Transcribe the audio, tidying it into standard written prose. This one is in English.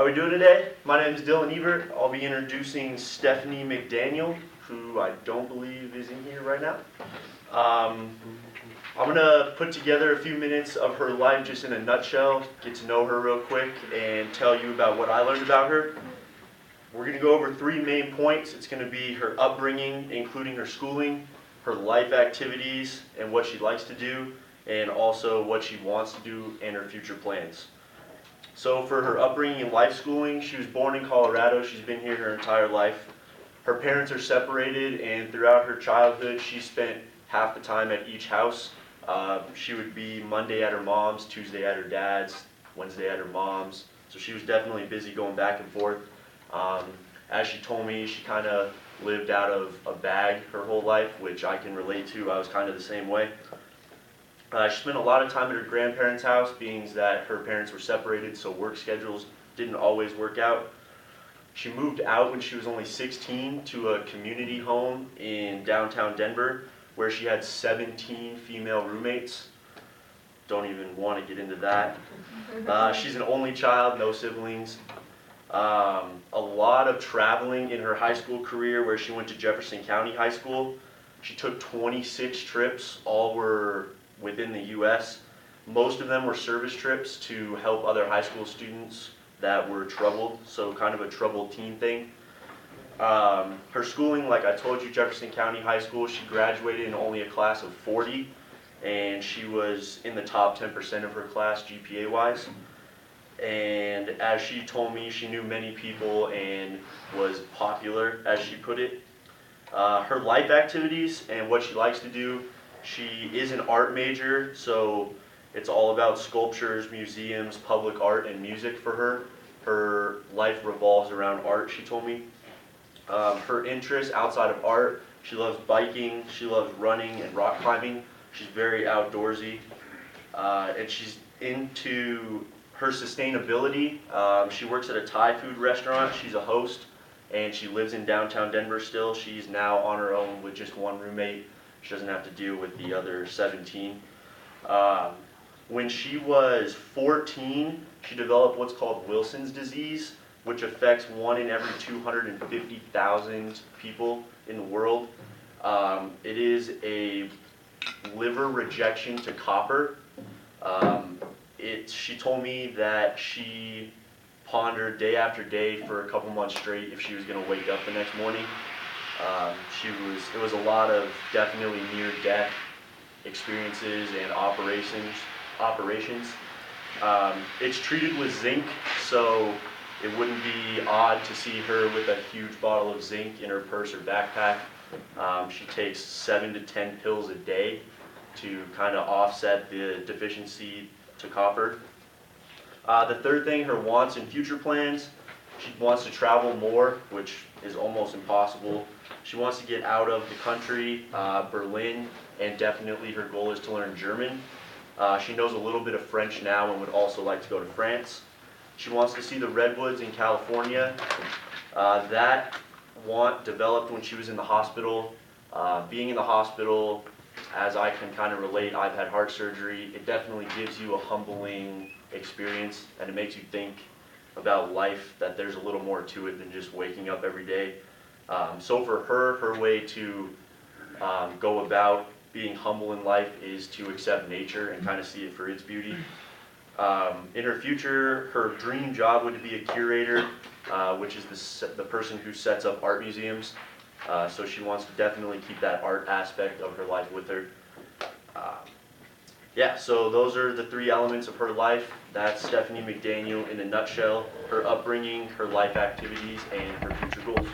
we doing today? My name is Dylan Ebert. I'll be introducing Stephanie McDaniel, who I don't believe is in here right now. I'm gonna put together a few minutes of her life just in a nutshell, get to know her real quick, and tell you about what I learned about her. We're gonna go over three main points. It's gonna be her upbringing, including her schooling, her life activities, and what she likes to do, and also what she wants to do and her future plans. So for her upbringing and life schooling, she was born in Colorado. She's been here her entire life. Her parents are separated, and throughout her childhood, she spent half the time at each house. She would be Monday at her mom's, Tuesday at her dad's, Wednesday at her mom's. So she was definitely busy going back and forth. As she told me, she kind of lived out of a bag her whole life, which I can relate to. I was kind of the same way. She spent a lot of time at her grandparents' house, being that her parents were separated, so work schedules didn't always work out. She moved out when she was only 16 to a community home in downtown Denver, where she had 17 female roommates. Don't even want to get into that. She's an only child, no siblings. A lot of traveling in her high school career, where she went to Jefferson County High School. She took 26 trips, all were within the U.S. Most of them were service trips to help other high school students that were troubled, so kind of a troubled teen thing. Her schooling, like I told you, Jefferson County High School, she graduated in only a class of 40, and she was in the top 10% of her class GPA-wise. And as she told me, she knew many people and was popular, as she put it. Her life activities and what she likes to do, she is an art major, so it's all about sculptures, museums, public art, and music for her. Her life revolves around art, she told me. Her interests outside of art, she loves biking, she loves running and rock climbing. She's very outdoorsy, and she's into her sustainability. She works at a Thai food restaurant. She's a host, and she lives in downtown Denver still. She's now on her own with just one roommate. She doesn't have to deal with the other 17. When she was 14, she developed what's called Wilson's disease, which affects 1 in every 250,000 people in the world. It is a liver rejection to copper. She told me that she pondered day after day for a couple months straight if she was going to wake up the next morning. It was a lot of definitely near-death experiences and operations. It's treated with zinc, so it wouldn't be odd to see her with a huge bottle of zinc in her purse or backpack. She takes 7 to 10 pills a day to kind of offset the deficiency to copper. The third thing, her wants and future plans. She wants to travel more, which is almost impossible. She wants to get out of the country, Berlin, and definitely her goal is to learn German. She knows a little bit of French now and would also like to go to France. She wants to see the redwoods in California. That want developed when she was in the hospital. Being in the hospital, as I can kind of relate, I've had heart surgery. It definitely gives you a humbling experience, and it makes you think about life, that there's a little more to it than just waking up every day. So for her way to go about being humble in life is to accept nature and kind of see it for its beauty. In her future, her dream job would be a curator, which is the person who sets up art museums. So she wants to definitely keep that art aspect of her life with her. So those are the three elements of her life. That's Stephanie McDaniel in a nutshell: her upbringing, her life activities, and her future goals.